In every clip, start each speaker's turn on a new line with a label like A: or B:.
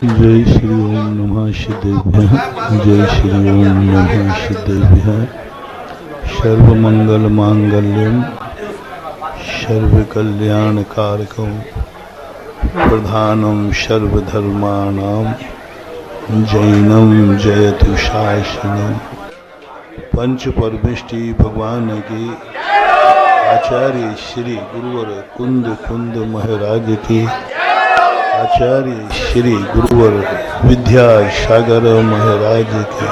A: जय श्री ओम नमः सिद्धेभ्यः। जय श्री ओम नमः सिद्धेभ्यः। सर्वमंगल मांगल्यम सर्वकल्याणकारकं प्रधानम सर्वधर्माणां जैनम जयतु शासनम। पंच परमेष्टि भगवान की आचार्य श्री गुरुवर कुंद कुंद महाराज की, आचार्य श्री गुरुवर विद्या सागर महाराज की।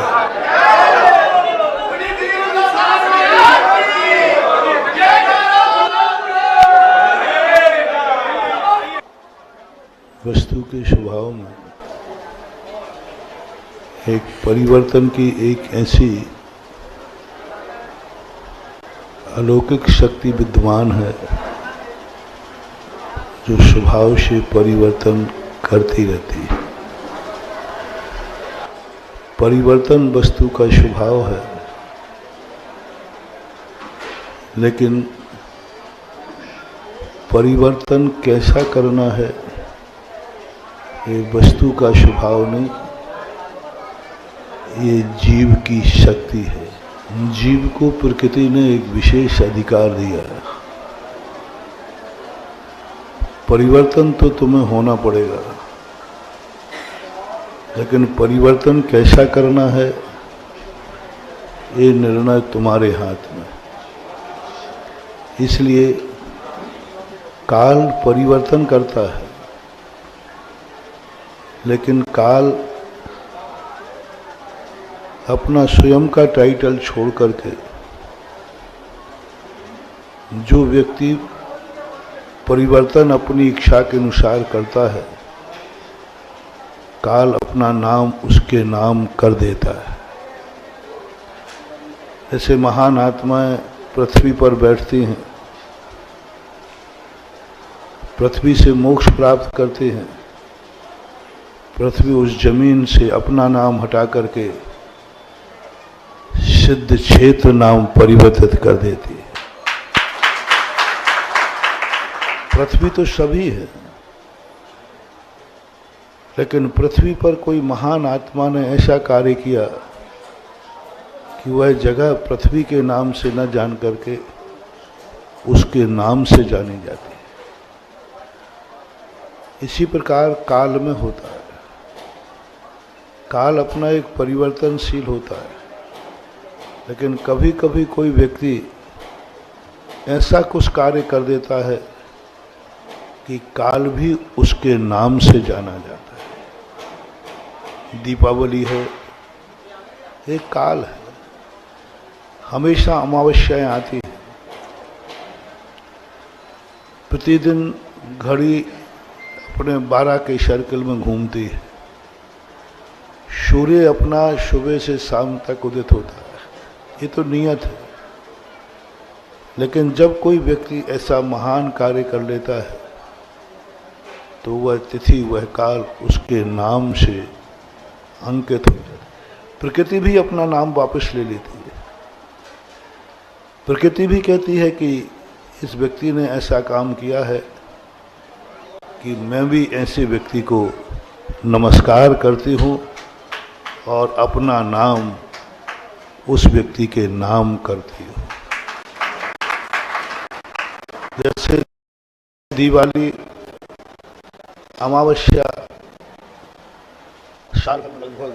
A: वस्तु के स्वभाव में एक परिवर्तन की एक ऐसी अलौकिक शक्ति विद्यमान है जो स्वभाव से परिवर्तन करती रहती है। परिवर्तन वस्तु का स्वभाव है, लेकिन परिवर्तन कैसा करना है ये वस्तु का स्वभाव नहीं, ये जीव की शक्ति है। जीव को प्रकृति ने एक विशेष अधिकार दिया है। परिवर्तन तो तुम्हें होना पड़ेगा, लेकिन परिवर्तन कैसा करना है ये निर्णय तुम्हारे हाथ में। इसलिए काल परिवर्तन करता है, लेकिन काल अपना स्वयं का टाइटल छोड़ करके जो व्यक्ति परिवर्तन अपनी इच्छा के अनुसार करता है, काल अपना नाम उसके नाम कर देता है। ऐसे महान आत्माएं पृथ्वी पर बैठती हैं, पृथ्वी से मोक्ष प्राप्त करते हैं। पृथ्वी उस जमीन से अपना नाम हटा करके सिद्ध क्षेत्र नाम परिवर्तित कर देती है। पृथ्वी तो सभी है, लेकिन पृथ्वी पर कोई महान आत्मा ने ऐसा कार्य किया कि वह जगह पृथ्वी के नाम से न जान करके उसके नाम से जानी जाती है। इसी प्रकार काल में होता है। काल अपना एक परिवर्तनशील होता है, लेकिन कभी कभी कोई व्यक्ति ऐसा कुछ कार्य कर देता है कि काल भी उसके नाम से जाना जाता है। दीपावली है, एक काल है। हमेशा अमावस्याएं आती है। प्रतिदिन घड़ी अपने 12 के सर्कल में घूमती है। सूर्य अपना सुबह से शाम तक उदित होता है। ये तो नियत है। लेकिन जब कोई व्यक्ति ऐसा महान कार्य कर लेता है तो वह तिथि, वह काल उसके नाम से अंकित हो जाता है। प्रकृति भी अपना नाम वापस ले लेती है। प्रकृति भी कहती है कि इस व्यक्ति ने ऐसा काम किया है कि मैं भी ऐसे व्यक्ति को नमस्कार करती हूँ और अपना नाम उस व्यक्ति के नाम करती हूँ। जैसे दिवाली, अमावस्या, साल में लगभग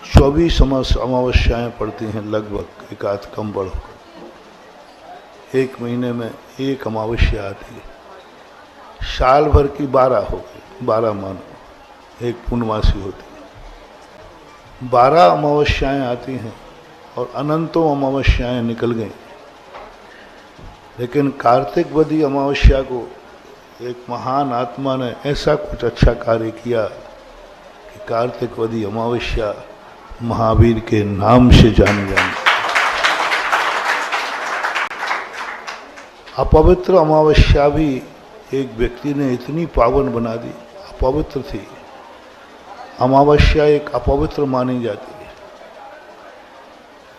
A: 24 अमावस्याएं पड़ती हैं, लगभग एक आध कम बढ़ होकर। एक महीने में एक अमावस्या आती है। साल भर की 12 हो गई, 12 मानो, एक पूर्णमासी होती है। 12 अमावस्याएं आती हैं और अनंतों अमावस्याएं निकल गई। लेकिन कार्तिक वदी अमावस्या को एक महान आत्मा ने ऐसा कुछ अच्छा कार्य किया कि कार्तिक वदी अमावस्या महावीर के नाम से जानी जाती। अपवित्र अमावस्या भी एक व्यक्ति ने इतनी पावन बना दी। अपवित्र थी अमावस्या, एक अपवित्र मानी जाती है,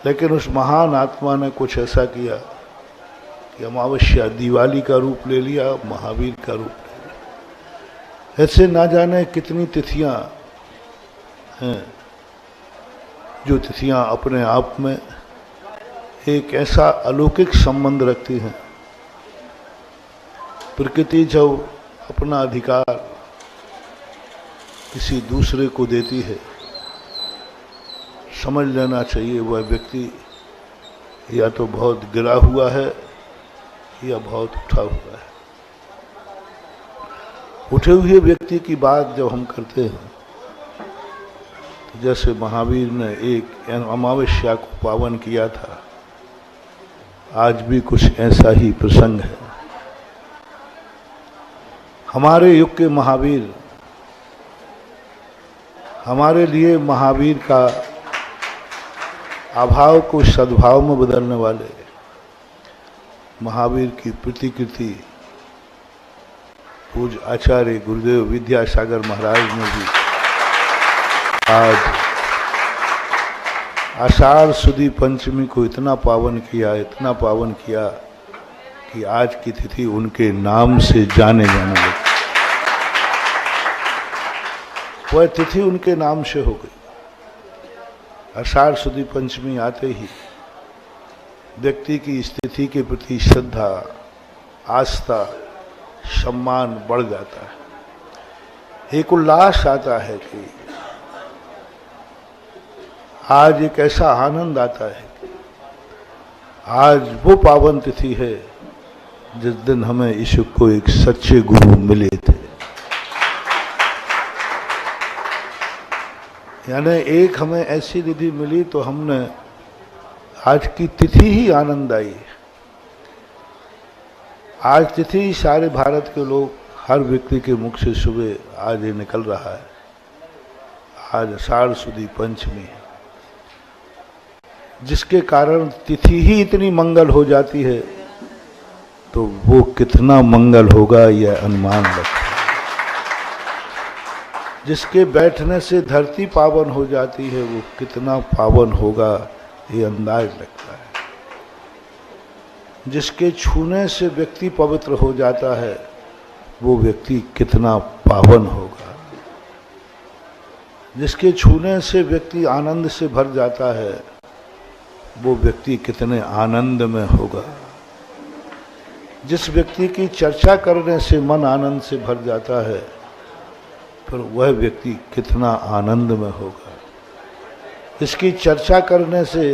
A: लेकिन उस महान आत्मा ने कुछ ऐसा किया कि अमावस्या दिवाली का रूप ले लिया, महावीर का रूप ले लिया। ऐसे ना जाने कितनी तिथियां हैं, जो तिथियां अपने आप में एक ऐसा अलौकिक संबंध रखती हैं। प्रकृति जब अपना अधिकार किसी दूसरे को देती है, समझ लेना चाहिए वह व्यक्ति या तो बहुत गिरा हुआ है या बहुत उठा हुआ है। उठे हुए व्यक्ति की बात जब हम करते हैं, तो जैसे महावीर ने एक अमावस्या को पावन किया था, आज भी कुछ ऐसा ही प्रसंग है। हमारे युग के महावीर, हमारे लिए महावीर का अभाव को सद्भाव में बदलने वाले महावीर की प्रतिकृति पूज्य आचार्य गुरुदेव विद्यासागर महाराज ने भी आज आषाढ़ सुदी पंचमी को इतना पावन किया कि आज की तिथि उनके नाम से जाने लगी। वह तिथि उनके नाम से हो गई। आषाढ़ सुदी पंचमी आते ही व्यक्ति की स्थिति के प्रति श्रद्धा, आस्था, सम्मान बढ़ जाता है। एक उल्लास आता है कि आज एक ऐसा आनंद आता है कि आज वो पावन तिथि है जिस दिन हमें ईश्वर को एक सच्चे गुरु मिले थे। यानी एक हमें ऐसी निधि मिली तो हमने आज की तिथि ही आनंद आई। आज तिथि सारे भारत के लोग, हर व्यक्ति के मुख से सुबह आज ये निकल रहा है। आज आषाढ़ सुदी पंचमी है, जिसके कारण तिथि ही इतनी मंगल हो जाती है, तो वो कितना मंगल होगा यह अनुमान लगता है। जिसके बैठने से धरती पावन हो जाती है, वो कितना पावन होगा ये अंदाज लगता है। जिसके छूने से व्यक्ति पवित्र हो जाता है, वो व्यक्ति कितना पावन होगा। जिसके छूने से व्यक्ति आनंद से भर जाता है, वो व्यक्ति कितने आनंद में होगा। जिस व्यक्ति की चर्चा करने से मन आनंद से भर जाता है, फिर वह व्यक्ति कितना आनंद में होगा। इसकी चर्चा करने से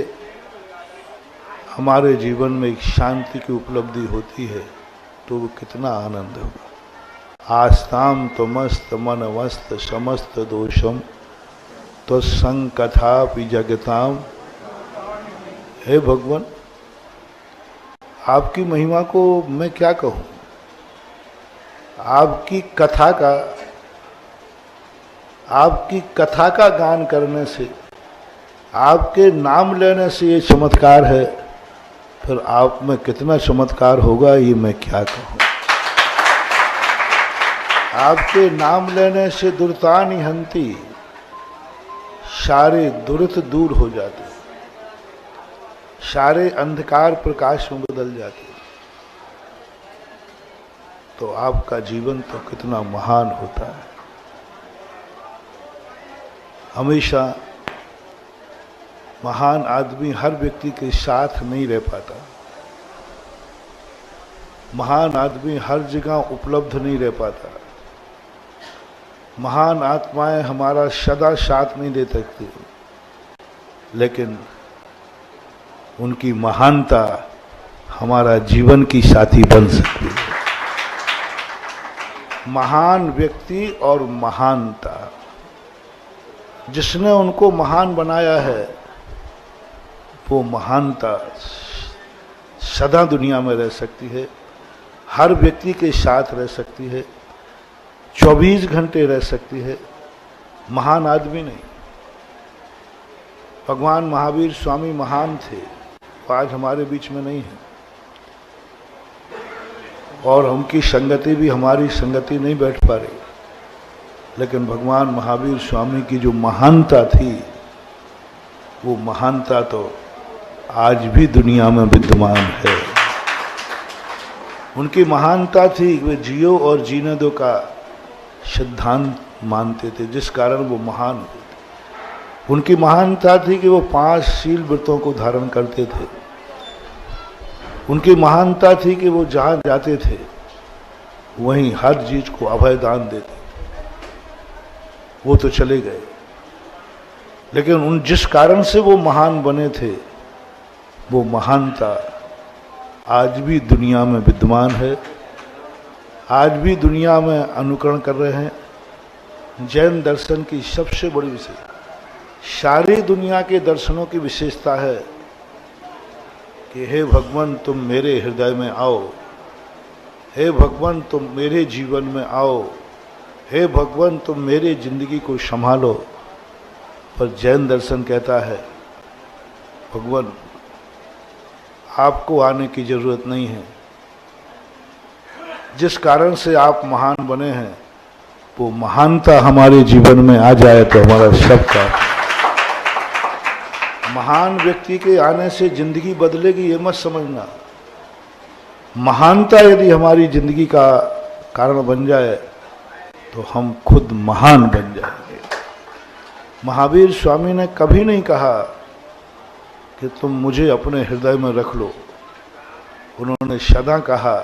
A: हमारे जीवन में एक शांति की उपलब्धि होती है, तो वो कितना आनंद होगा। आस्ताम तमस्त मनमस्त समस्त दोषम त्वत्संग कथापि जगताम। हे भगवान, आपकी महिमा को मैं क्या कहूँ। आपकी कथा का गान करने से, आपके नाम लेने से ये चमत्कार है, फिर आप में कितना चमत्कार होगा ये मैं क्या कहूँ। आपके नाम लेने से दुर्तानि हंति, सारे दुरित दूर हो जाते, सारे अंधकार प्रकाश में बदल जाते। तो आपका जीवन तो कितना महान होता है। हमेशा महान आदमी हर व्यक्ति के साथ नहीं रह पाता। महान आदमी हर जगह उपलब्ध नहीं रह पाता। महान आत्माएं हमारा सदा साथ नहीं दे सकती, लेकिन उनकी महानता हमारा जीवन की साथी बन सकती है। महान व्यक्ति और महानता, जिसने उनको महान बनाया है, वो महानता सदा दुनिया में रह सकती है, हर व्यक्ति के साथ रह सकती है, 24 घंटे रह सकती है। महान आदमी नहीं। भगवान महावीर स्वामी महान थे, वो आज हमारे बीच में नहीं है, और उनकी संगति भी हमारी संगति नहीं बैठ पा रही। लेकिन भगवान महावीर स्वामी की जो महानता थी, वो महानता तो आज भी दुनिया में विद्यमान है। उनकी महानता थी वे जियो और जीने दो का सिद्धांत मानते थे, जिस कारण वो महान हुए थे। उनकी महानता थी कि वो 5 शील व्रतों को धारण करते थे। उनकी महानता थी कि वो जहाँ जाते थे वहीं हर चीज को अभय दान देते। वो तो चले गए, लेकिन उन जिस कारण से वो महान बने थे, वो महानता आज भी दुनिया में विद्यमान है, आज भी दुनिया में अनुकरण कर रहे हैं। जैन दर्शन की सबसे बड़ी विशेषता, सारी दुनिया के दर्शनों की विशेषता है कि हे भगवान तुम मेरे हृदय में आओ, हे भगवान तुम मेरे जीवन में आओ, हे भगवान तुम मेरे जिंदगी को संभालो। पर जैन दर्शन कहता है भगवान आपको आने की जरूरत नहीं है, जिस कारण से आप महान बने हैं वो महानता हमारे जीवन में आ जाए तो हमारा सब का। महान व्यक्ति के आने से जिंदगी बदलेगी ये मत समझना। महानता यदि हमारी जिंदगी का कारण बन जाए तो हम खुद महान बन जाएंगे। महावीर स्वामी ने कभी नहीं कहा कि तुम मुझे अपने हृदय में रख लो, उन्होंने सदा कहा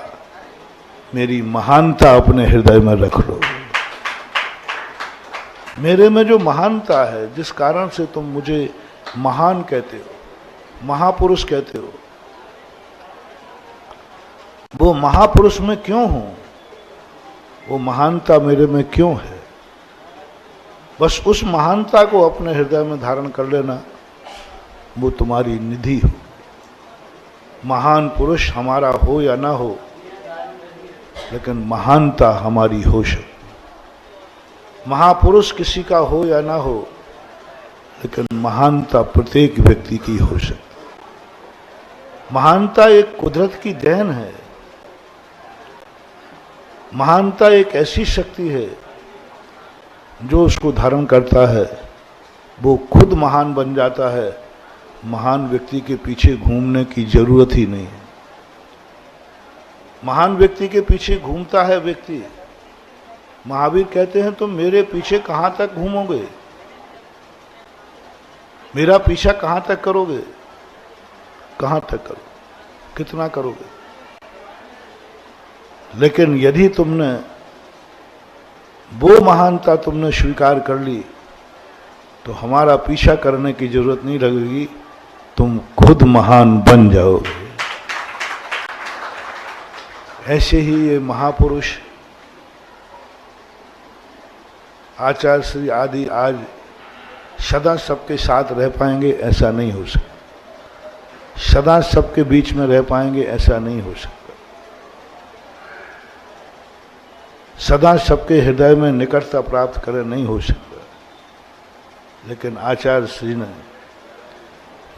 A: मेरी महानता अपने हृदय में रख लो। मेरे में जो महानता है, जिस कारण से तुम मुझे महान कहते हो, महापुरुष कहते हो, वो महापुरुष में क्यों हूं, वो महानता मेरे में क्यों है, बस उस महानता को अपने हृदय में धारण कर लेना, वो तुम्हारी निधि हो। महान पुरुष हमारा हो या ना हो, लेकिन महानता हमारी हो सकती। महापुरुष किसी का हो या ना हो, लेकिन महानता प्रत्येक व्यक्ति की हो सकती। महानता एक कुदरत की देन है। महानता एक ऐसी शक्ति है जो उसको धारण करता है वो खुद महान बन जाता है। महान व्यक्ति के पीछे घूमने की जरूरत ही नहीं है। महान व्यक्ति के पीछे घूमता है व्यक्ति। महावीर कहते हैं तुम मेरे पीछे कहां तक घूमोगे, मेरा पीछा कहां तक करोगे, कहां तक करोगे, कितना करोगे। लेकिन यदि तुमने वो महानता तुमने स्वीकार कर ली तो हमारा पीछा करने की जरूरत नहीं लगेगी, तुम खुद महान बन जाओगे। ऐसे ही ये महापुरुष आचार्य श्री आदि आज सदा सबके साथ रह पाएंगे, ऐसा नहीं हो सकता। सदा सबके बीच में रह पाएंगे, ऐसा नहीं हो सकता। सदा सबके हृदय में निकटता प्राप्त करें, नहीं हो सकता। लेकिन आचार्य श्री ने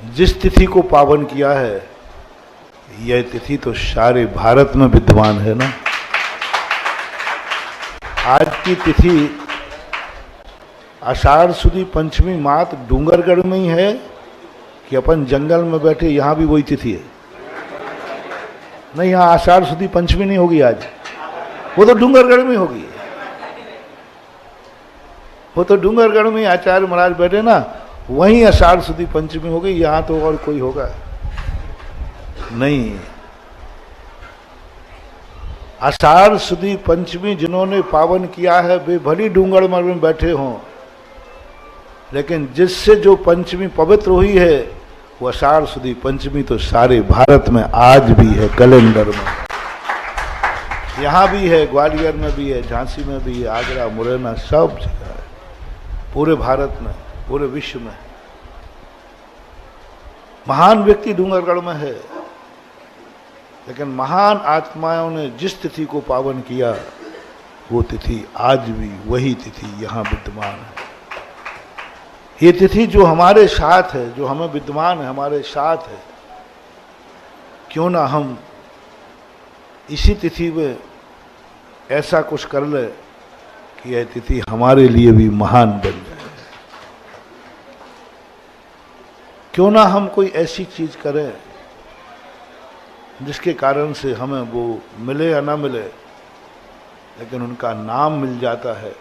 A: जिस तिथि को पावन किया है, यह तिथि तो सारे भारत में विद्यमान है ना। आज की तिथि आषाढ़ सुदी पंचमी मात डूंगरगढ़ में ही है कि अपन जंगल में बैठे यहां भी वही तिथि है? नहीं, यहां आषाढ़ सुदी पंचमी नहीं होगी आज, वो तो डूंगरगढ़ में होगी। वो तो डूंगरगढ़ में आचार्य महाराज बैठे ना, वहीं आषाढ़ सुदी पंचमी होगी। यहां तो और कोई होगा नहीं। आषाढ़ सुदी पंचमी जिन्होंने पावन किया है वे भली डूंगरगढ़ में बैठे हों, लेकिन जिससे जो पंचमी पवित्र हुई है वो आषाढ़ सुदी पंचमी तो सारे भारत में आज भी है, कैलेंडर में। यहाँ भी है, ग्वालियर में भी है, झांसी में भी है, आगरा, मुरैना, सब जगह है, पूरे भारत में, पूरे विश्व में। महान व्यक्ति डूंगरगढ़ में है, लेकिन महान आत्माओं ने जिस तिथि को पावन किया वो तिथि आज भी वही तिथि यहाँ विद्यमान है। ये तिथि जो हमारे साथ है, जो हमें विद्यमान है, हमारे साथ है, क्यों ना हम इसी तिथि में ऐसा कुछ कर ले कि यह तिथि हमारे लिए भी महान बन जाए। क्यों ना हम कोई ऐसी चीज करें जिसके कारण से हमें वो मिले या ना मिले, लेकिन उनका नाम मिल जाता है।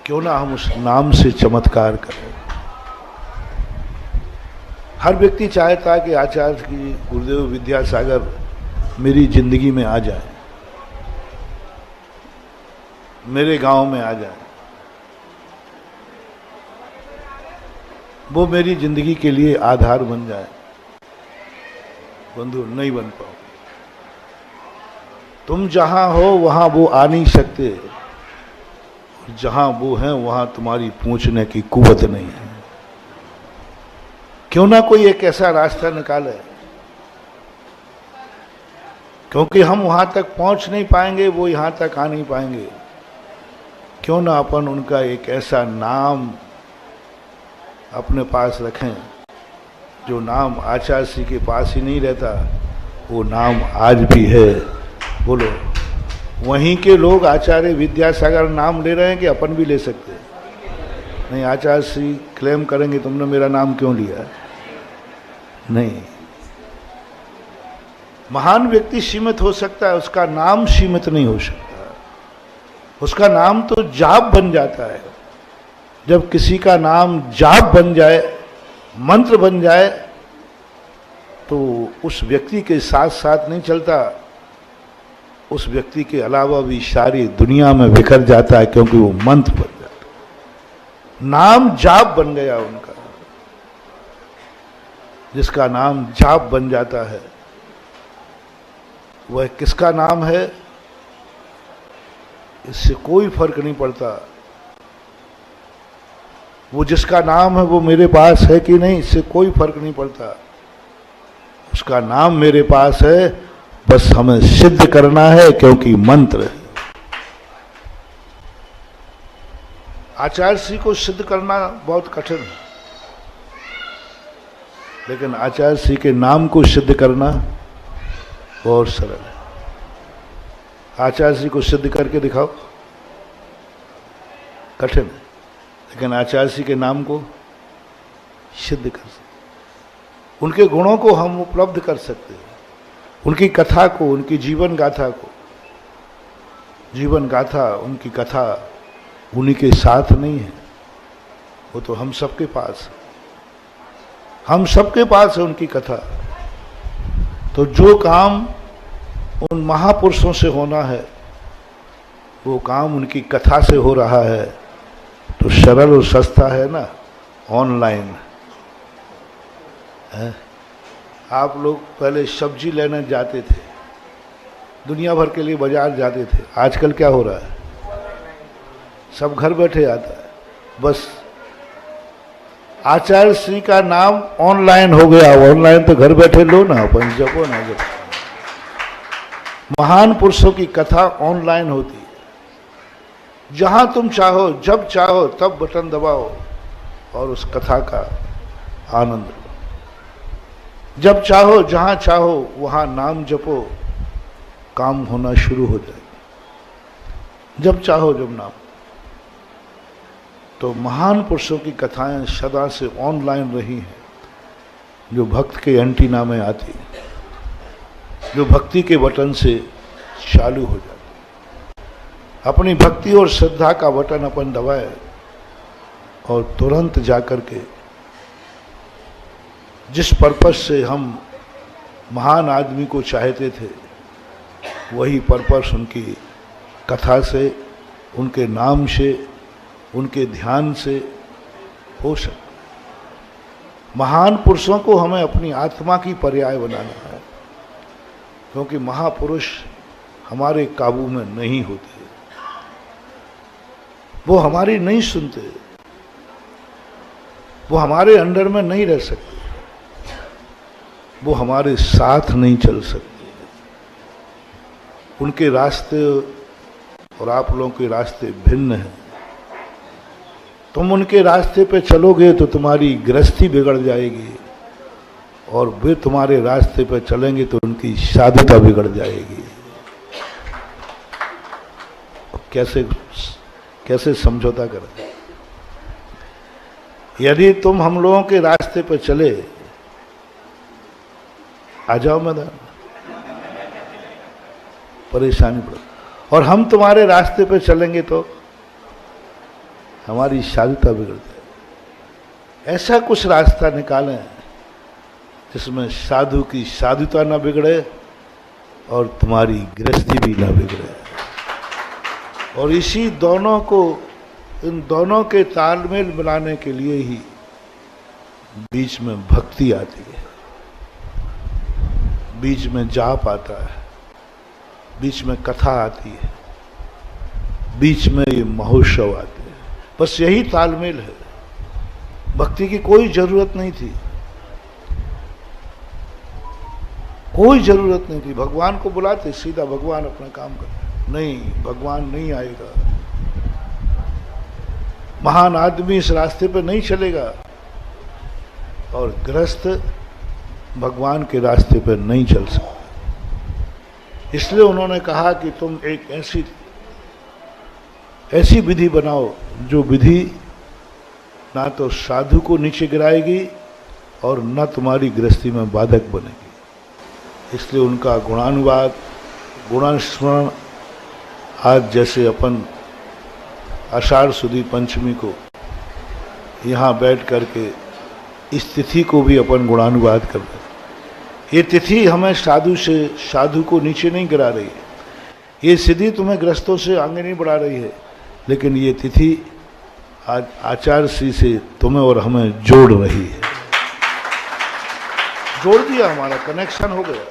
A: क्यों ना हम उस नाम से चमत्कार करें। हर व्यक्ति चाहता है कि आचार्य की, गुरुदेव विद्यासागर मेरी जिंदगी में आ जाए, मेरे गांव में आ जाए, वो मेरी जिंदगी के लिए आधार बन जाए। बंधु, नहीं बन पाओ। तुम जहां हो वहां वो आ नहीं सकते, जहां वो हैं वहां तुम्हारी पहुंचने की कुव्वत नहीं है। क्यों ना कोई एक ऐसा रास्ता निकाले, क्योंकि हम वहां तक पहुंच नहीं पाएंगे, वो यहां तक आ नहीं पाएंगे। क्यों ना अपन उनका एक ऐसा नाम अपने पास रखें जो नाम आचार्य श्री के पास ही नहीं रहता, वो नाम आज भी है। बोलो, वहीं के लोग आचार्य विद्यासागर नाम ले रहे हैं कि अपन भी ले सकते हैं? नहीं, आचार्य श्री क्लेम करेंगे तुमने मेरा नाम क्यों लिया? नहीं। महान व्यक्ति सीमित हो सकता है, उसका नाम सीमित नहीं हो सकता। उसका नाम तो जाप बन जाता है। जब किसी का नाम जाप बन जाए, मंत्र बन जाए, तो उस व्यक्ति के साथ साथ नहीं चलता, उस व्यक्ति के अलावा भी सारी दुनिया में बिखर जाता है, क्योंकि वो मंत्र बन जाता है। नाम जाप बन गया उनका। जिसका नाम जाप बन जाता है, वह किसका नाम है इससे कोई फर्क नहीं पड़ता। वो जिसका नाम है वो मेरे पास है कि नहीं, इससे कोई फर्क नहीं पड़ता। उसका नाम मेरे पास है, बस हमें सिद्ध करना है, क्योंकि मंत्र है। आचार्य श्री को सिद्ध करना बहुत कठिन है, लेकिन आचार्य श्री के नाम को सिद्ध करना बहुत सरल है। आचार्य श्री को सिद्ध करके दिखाओ, कठिन है, लेकिन आचार्य श्री के नाम को सिद्ध कर सकते, उनके गुणों को हम उपलब्ध कर सकते हैं, उनकी कथा को, उनकी जीवन गाथा को। जीवन गाथा, उनकी कथा उन्हीं के साथ नहीं है, वो तो हम सबके पास है। हम सबके पास है उनकी कथा। तो जो काम उन महापुरुषों से होना है, वो काम उनकी कथा से हो रहा है, तो सरल और सस्ता है ना, ऑनलाइन है। आप लोग पहले सब्जी लेने जाते थे, दुनिया भर के लिए बाजार जाते थे। आजकल क्या हो रहा है? सब घर बैठे आता है। बस आचार्य श्री का नाम ऑनलाइन हो गया। ऑनलाइन तो घर बैठे लो ना, अपन जपो ना जपो। महान पुरुषों की कथा ऑनलाइन होती है। जहां तुम चाहो, जब चाहो, तब बटन दबाओ और उस कथा का आनंद लो। जब चाहो, जहां चाहो, वहां नाम जपो, काम होना शुरू हो जाएगा। जब चाहो, जब नाम। तो महान पुरुषों की कथाएं सदा से ऑनलाइन रही हैं, जो भक्त के एंटीना में आती, जो भक्ति के बटन से चालू हो जाती। अपनी भक्ति और श्रद्धा का बटन अपन दबाए और तुरंत जाकर के जिस पर्पस से हम महान आदमी को चाहते थे, वही पर्पस उनकी कथा से, उनके नाम से, उनके ध्यान से हो सकता। महान पुरुषों को हमें अपनी आत्मा की पर्याय बनाना है, क्योंकि महापुरुष हमारे काबू में नहीं होते, वो हमारी नहीं सुनते, वो हमारे अंडर में नहीं रह सकते, वो हमारे साथ नहीं चल सकते। उनके रास्ते और आप लोगों के रास्ते भिन्न हैं। तुम उनके रास्ते पे चलोगे तो तुम्हारी गृहस्थी बिगड़ जाएगी, और वे तुम्हारे रास्ते पे चलेंगे तो उनकी साधुता बिगड़ जाएगी। कैसे कैसे समझौता करें? यदि तुम हम लोगों के रास्ते पे चले, आ जाओ मैदान, परेशानी पड़, और हम तुम्हारे रास्ते पे चलेंगे तो हमारी साधुता बिगड़ जाए। ऐसा कुछ रास्ता निकालें जिसमें साधु की साधुता न बिगड़े और तुम्हारी गृहस्थी भी न बिगड़े। और इसी दोनों को, इन दोनों के तालमेल मिलाने के लिए ही बीच में भक्ति आती है, बीच में जाप आता है, बीच में कथा आती है, बीच में ये महोत्सव आते हैं। बस यही तालमेल है। भक्ति की कोई जरूरत नहीं थी, कोई जरूरत नहीं थी। भगवान को बुलाते सीधा भगवान अपना काम करते, नहीं भगवान नहीं आएगा, महान आदमी इस रास्ते पर नहीं चलेगा और गृहस्थ भगवान के रास्ते पर नहीं चल सकता। इसलिए उन्होंने कहा कि तुम एक ऐसी विधि बनाओ जो विधि ना तो साधु को नीचे गिराएगी और न तुम्हारी गृहस्थी में बाधक बनेगी। इसलिए उनका गुणानुवाद, गुणानुस्मरण आज जैसे अपन आषाढ़ सुदी पंचमी को यहाँ बैठ करके इस तिथि को भी अपन गुणानुवाद कर रहे हैं। ये तिथि हमें साधु को नीचे नहीं गिरा रही है, ये सिद्धि तुम्हें ग्रस्तों से आगे नहीं बढ़ा रही है, लेकिन ये तिथि आज आचार्य श्री से तुम्हें और हमें जोड़ रही है। जोड़ दिया, हमारा कनेक्शन हो गया,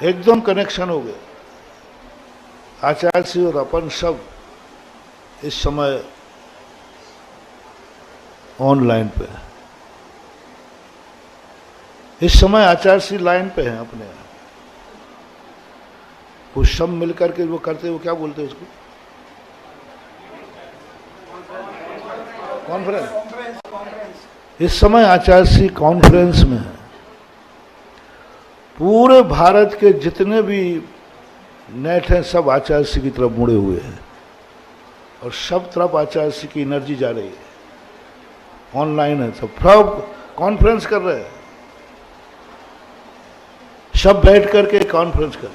A: एकदम कनेक्शन हो गया। आचार्य श्री और अपन सब इस समय ऑनलाइन पे है। इस समय आचार्य श्री लाइन पे हैं अपने। वो सब मिलकर के वो करते, वो क्या बोलते हैं उसको, कॉन्फ्रेंस। इस समय आचार्य श्री कॉन्फ्रेंस में है। पूरे भारत के जितने भी नेट हैं सब आचार्य श्री की तरफ मुड़े हुए हैं और सब तरफ आचार्य श्री की एनर्जी जा रही है। ऑनलाइन है, सब कॉन्फ्रेंस कर रहे हैं, सब बैठ करके कॉन्फ्रेंस कर,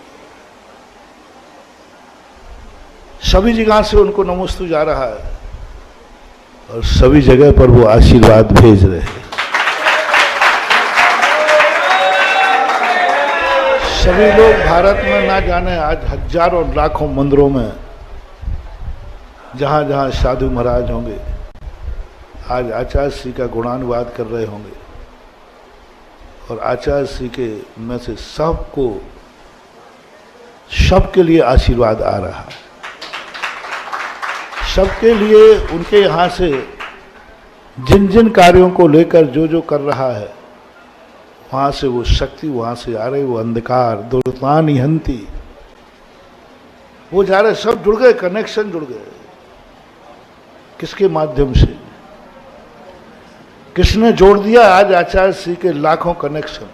A: सभी जगह से उनको नमोस्तु जा रहा है और सभी जगह पर वो आशीर्वाद भेज रहे हैं। सभी लोग भारत में ना जाने आज हजारों लाखों मंदिरों में जहां जहां साधु महाराज होंगे आज आचार्य श्री का गुणानुवाद कर रहे होंगे और आचार्य श्री के में से सबके लिए आशीर्वाद आ रहा है। सबके लिए उनके यहाँ से जिन जिन कार्यों को लेकर जो कर रहा है वहाँ से वो शक्ति वहाँ से आ रही, वो अंधकार दुर्तानी हंती वो जा रहे, सब जुड़ गए, कनेक्शन जुड़ गए। किसके माध्यम से? किसने जोड़ दिया? आज आचार्य श्री के लाखों कनेक्शन,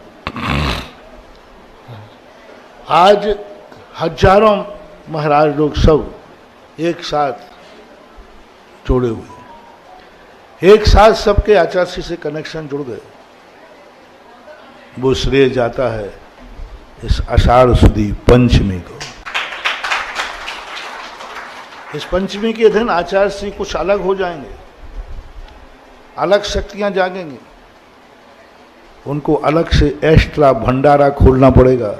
A: आज हजारों महाराज लोग सब एक साथ जोड़े हुए, एक साथ सबके आचार्य श्री से कनेक्शन जुड़ गए। वो श्रेय जाता है इस आषाढ़ सुदी पंचमी को। इस पंचमी के दिन आचार्य श्री कुछ अलग हो जाएंगे, अलग शक्तियां जागेंगी, उनको अलग से एक्स्ट्रा भंडारा खोलना पड़ेगा,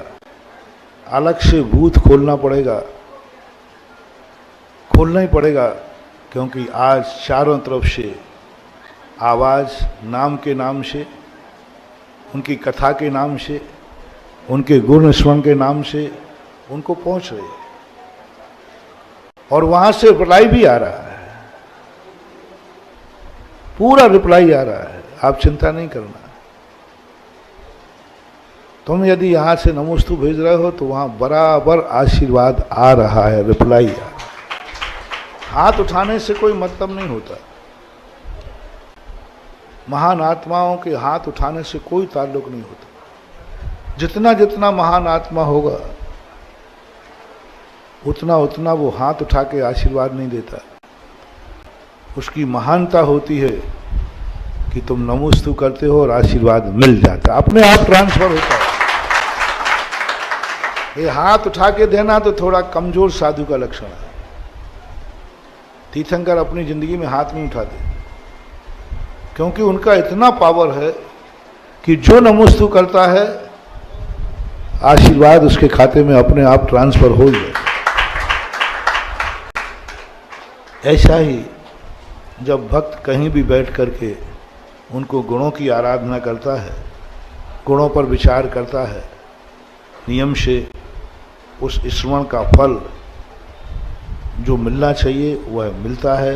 A: अलग से बूथ खोलना ही पड़ेगा, क्योंकि आज चारों तरफ से आवाज नाम के नाम से, उनकी कथा के नाम से, उनके गुण स्मरण के नाम से उनको पहुंच रही है और वहां से रिप्लाई भी आ रहा है, पूरा रिप्लाई आ रहा है। आप चिंता नहीं करना। तुम यदि यहां से नमोस्तु भेज रहे हो तो वहां बराबर आशीर्वाद आ रहा है, रिप्लाई आ रहा है। हाथ उठाने से कोई मतलब नहीं होता। महान आत्माओं के हाथ उठाने से कोई ताल्लुक नहीं होता। जितना जितना महान आत्मा होगा उतना उतना वो हाथ उठा के आशीर्वाद नहीं देता। उसकी महानता होती है कि तुम नमोस्तु करते हो और आशीर्वाद मिल जाता है, अपने आप ट्रांसफर होता है। ये हाथ उठा के देना तो थोड़ा कमजोर साधु का लक्षण है। तीर्थंकर अपनी जिंदगी में हाथ नहीं उठाते, क्योंकि उनका इतना पावर है कि जो नमोस्तु करता है आशीर्वाद उसके खाते में अपने आप ट्रांसफर हो जाए। ऐसा ही जब भक्त कहीं भी बैठ करके उनको गुणों की आराधना करता है, गुणों पर विचार करता है, नियम से उस स्मरण का फल जो मिलना चाहिए वह मिलता है।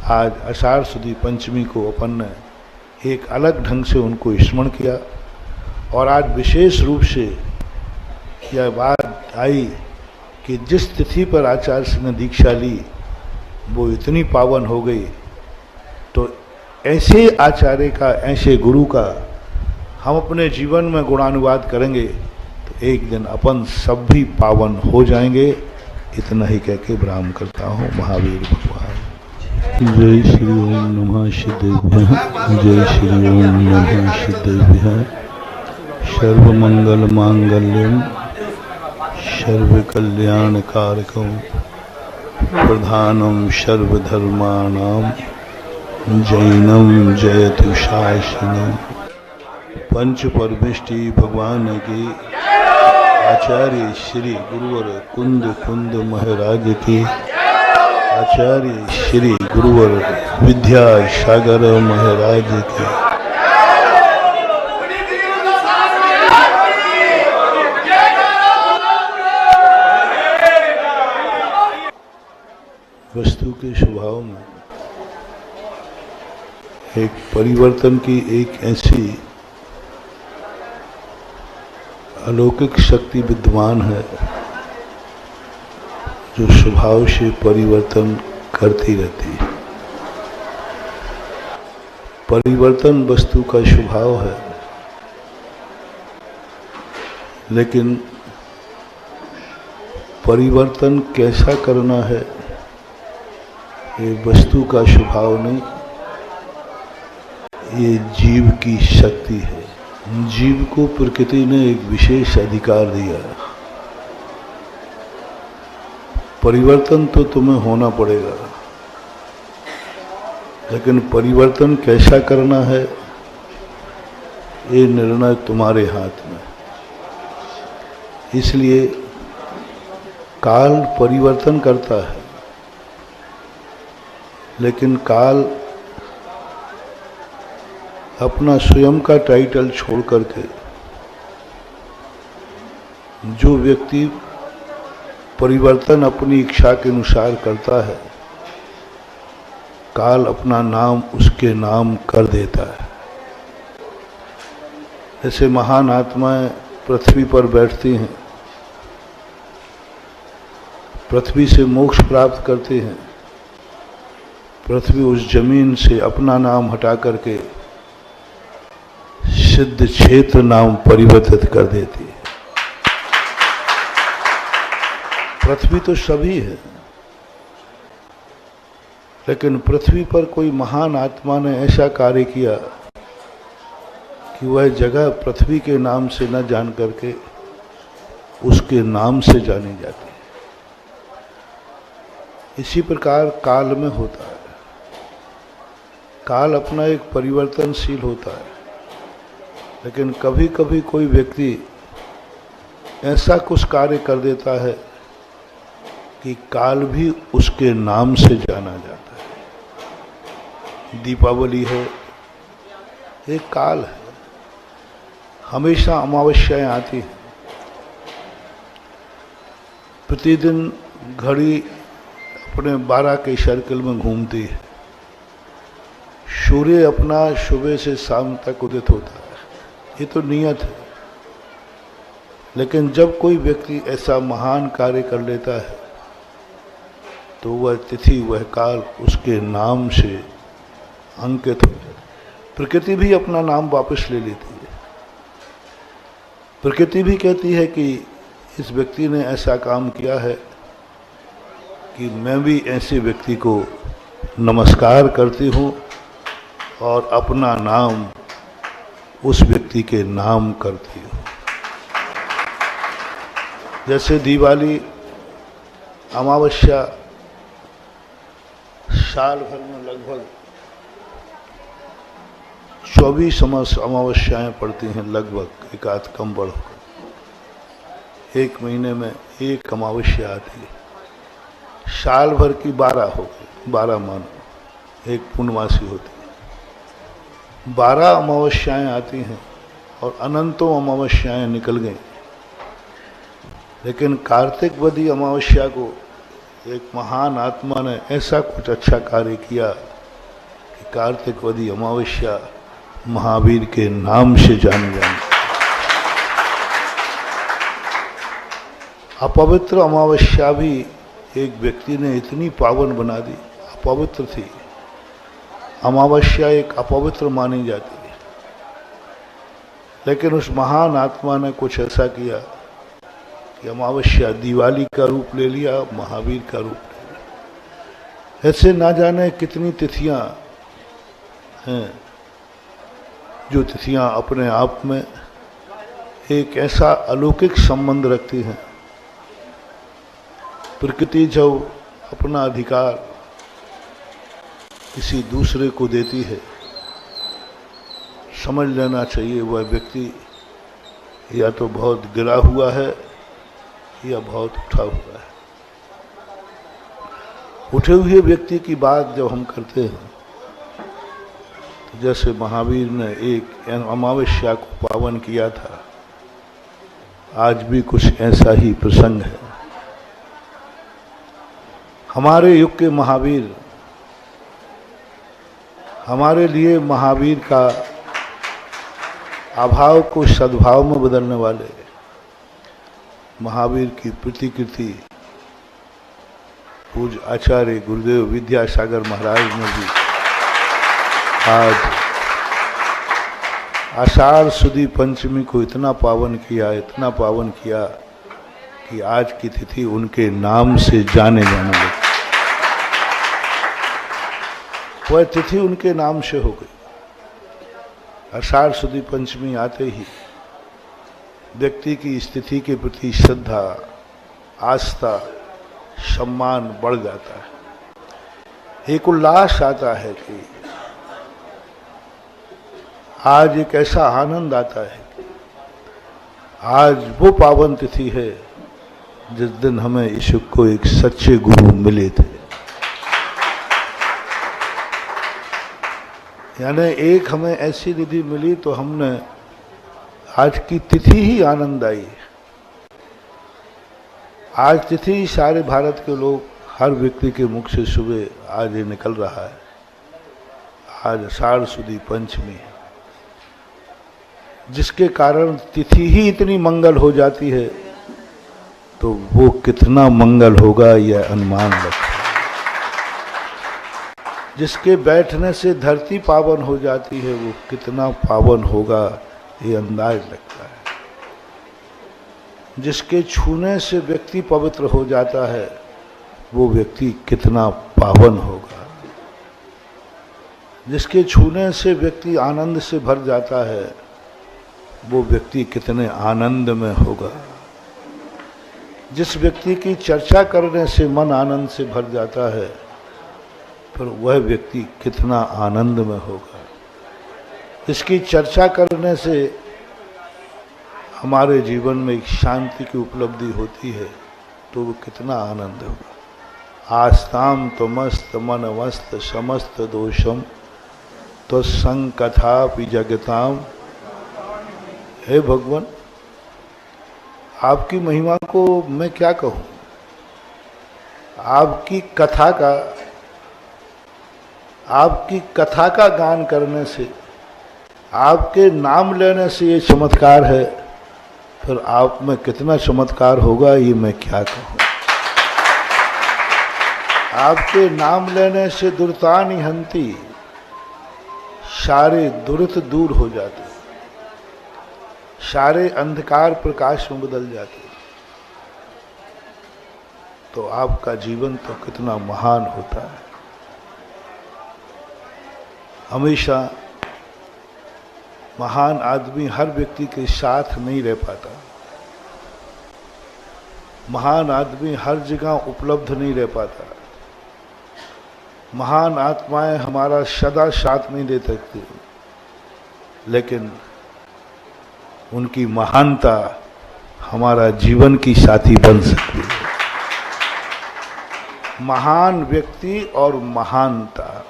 A: आज आषाढ़ सुदी पंचमी को अपन ने एक अलग ढंग से उनको स्मरण किया, और आज विशेष रूप से यह बात आई कि जिस तिथि पर आचार्य सिंह ने दीक्षा ली वो इतनी पावन हो गई, तो ऐसे आचार्य का, ऐसे गुरु का हम अपने जीवन में गुणानुवाद करेंगे तो एक दिन अपन सब भी पावन हो जाएंगे। इतना ही कह के विराम करता हूँ। महावीर भगवान। जय श्री ओम नमः सिद्धेभ्यः। जय श्री ओम नमः सिद्धेभ्यः। सर्वमंगल मांगल्यम सर्वकल्याणकारकं प्रधानम सर्वधर्माणां जैनम जयतु शासनम। पंच परमेष्टि भगवान की, आचार्य श्री गुरुवर कुंद कुंद महाराज की, आचार्य श्री गुरुवर विद्या सागर महाराज की। वस्तु के स्वभाव में एक परिवर्तन की एक ऐसी अलौकिक शक्ति विद्यमान है जो स्वभाव से परिवर्तन करती रहती है। परिवर्तन वस्तु का स्वभाव है, लेकिन परिवर्तन कैसा करना है ये वस्तु का स्वभाव नहीं, ये जीव की शक्ति है। जीव को प्रकृति ने एक विशेष अधिकार दिया है। परिवर्तन तो तुम्हें होना पड़ेगा, लेकिन परिवर्तन कैसा करना है ये निर्णय तुम्हारे हाथ में। इसलिए काल परिवर्तन करता है, लेकिन काल अपना स्वयं का टाइटल छोड़ करके जो व्यक्ति परिवर्तन अपनी इच्छा के अनुसार करता है, काल अपना नाम उसके नाम कर देता है। जैसे महान आत्माएं पृथ्वी पर बैठती हैं, पृथ्वी से मोक्ष प्राप्त करते हैं, पृथ्वी उस जमीन से अपना नाम हटा करके सिद्ध क्षेत्र नाम परिवर्तित कर देती है। पृथ्वी तो सभी है, लेकिन पृथ्वी पर कोई महान आत्मा ने ऐसा कार्य किया कि वह जगह पृथ्वी के नाम से न जान करके उसके नाम से जानी जाती है। इसी प्रकार काल में होता है। काल अपना एक परिवर्तनशील होता है, लेकिन कभी कभी कोई व्यक्ति ऐसा कुछ कार्य कर देता है कि काल भी उसके नाम से जाना जाता है। दीपावली है, एक काल है। हमेशा अमावस्याएं आती हैं। प्रतिदिन घड़ी अपने 12 के सर्कल में घूमती है। सूर्य अपना सुबह से शाम तक उदित होता है। ये तो नियत है। लेकिन जब कोई व्यक्ति ऐसा महान कार्य कर लेता है तो वह तिथि, वह काल उसके नाम से अंकित हो जाता है। प्रकृति भी अपना नाम वापस ले लेती है। प्रकृति भी कहती है कि इस व्यक्ति ने ऐसा काम किया है कि मैं भी ऐसे व्यक्ति को नमस्कार करती हूँ और अपना नाम उस व्यक्ति के नाम करती हूँ। जैसे दिवाली अमावस्या साल भर में लगभग 24 अमावस्याएं पड़ती हैं, लगभग, एक आध कम बढ़ होकर। एक महीने में एक अमावस्या आती है। साल भर की 12 हो गई, 12 मानो, एक पूर्णमासी होती है। 12 अमावस्याएं आती हैं और अनंतों अमावस्याएं निकल गई। लेकिन कार्तिक वदी अमावस्या को एक महान आत्मा ने ऐसा कुछ अच्छा कार्य किया कि कार्तिक वदी अमावस्या महावीर के नाम से जानी जाती। अपवित्र अमावस्या भी एक व्यक्ति ने इतनी पावन बना दी। अपवित्र थी अमावस्या, एक अपवित्र मानी जाती है, लेकिन उस महान आत्मा ने कुछ ऐसा किया कि अमावस्या दिवाली का रूप ले लिया, महावीर का रूप ले लिया। ऐसे ना जाने कितनी तिथियां हैं, जो तिथियां अपने आप में एक ऐसा अलौकिक संबंध रखती हैं। प्रकृति जब अपना अधिकार किसी दूसरे को देती है, समझ लेना चाहिए वह व्यक्ति या तो बहुत गिरा हुआ है या बहुत उठा हुआ है। उठे हुए व्यक्ति की बात जब हम करते हैं, तो जैसे महावीर ने एक अमावस्या को पावन किया था, आज भी कुछ ऐसा ही प्रसंग है। हमारे युग के महावीर, हमारे लिए महावीर का अभाव को सद्भाव में बदलने वाले महावीर की प्रतिकृति पूज्य आचार्य गुरुदेव विद्यासागर महाराज ने भी आज आषाढ़ सुदी पंचमी को इतना पावन किया, इतना पावन किया कि आज की तिथि उनके नाम से जाने जाने लगी। वह तिथि उनके नाम से हो गई। आषाढ़ सुदी पंचमी आते ही व्यक्ति की स्थिति के प्रति श्रद्धा, आस्था, सम्मान बढ़ जाता है। एक उल्लास आता है कि आज एक ऐसा आनंद आता है, आज वो पावन तिथि है जिस दिन हमें इस युग को एक सच्चे गुरु मिले थे। यानी एक हमें ऐसी निधि मिली तो हमने आज की तिथि ही आनंद आई। आज तिथि सारे भारत के लोग, हर व्यक्ति के मुख से सुबह आज ये निकल रहा है। आज आषाढ़ सुदी पंचमी है, जिसके कारण तिथि ही इतनी मंगल हो जाती है, तो वो कितना मंगल होगा यह अनुमान रखो। जिसके बैठने से धरती पावन हो जाती है, वो कितना पावन होगा ये अंदाज लगता है। जिसके छूने से व्यक्ति पवित्र हो जाता है, वो व्यक्ति कितना पावन होगा। जिसके छूने से व्यक्ति आनंद से भर जाता है, वो व्यक्ति कितने आनंद में होगा। जिस व्यक्ति की चर्चा करने से मन आनंद से भर जाता है, फिर वह व्यक्ति कितना आनंद में होगा। इसकी चर्चा करने से हमारे जीवन में एक शांति की उपलब्धि होती है, तो वो कितना आनंद होगा। आस्ताम तो मस्त मन मस्त समस्त दोषम तो संग कथापि जगताम। हे भगवान, आपकी महिमा को मैं क्या कहूँ। आपकी कथा का गान करने से, आपके नाम लेने से ये चमत्कार है, फिर आप में कितना चमत्कार होगा ये मैं क्या कहूँ। आपके नाम लेने से दुर्तानि हंति, सारे दुरित दूर हो जाते, सारे अंधकार प्रकाश में बदल जाते। तो आपका जीवन तो कितना महान होता है। हमेशा महान आदमी हर व्यक्ति के साथ नहीं रह पाता। महान आदमी हर जगह उपलब्ध नहीं रह पाता। महान आत्माएं हमारा सदा साथ नहीं दे सकती, लेकिन उनकी महानता हमारा जीवन की साथी बन सकती है। महान व्यक्ति और महानता,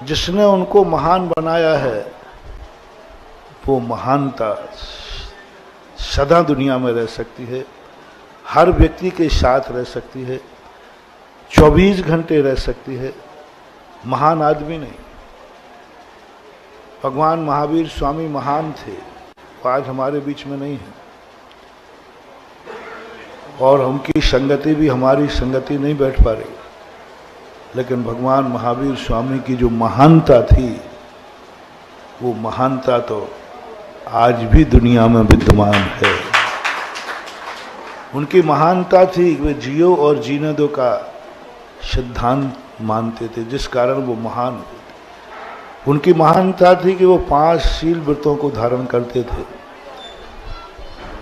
A: जिसने उनको महान बनाया है, वो महानता सदा दुनिया में रह सकती है, हर व्यक्ति के साथ रह सकती है, 24 घंटे रह सकती है। महान आदमी नहीं। भगवान महावीर स्वामी महान थे, वो आज हमारे बीच में नहीं है, और उनकी संगति भी हमारी संगति नहीं बैठ पा रही। लेकिन भगवान महावीर स्वामी की जो महानता थी, वो महानता तो आज भी दुनिया में विद्यमान है। उनकी महानता थी, वे जियो और जीने दो का सिद्धांत मानते थे, जिस कारण वो महान हुए। उनकी महानता थी कि वो 5 शील व्रतों को धारण करते थे।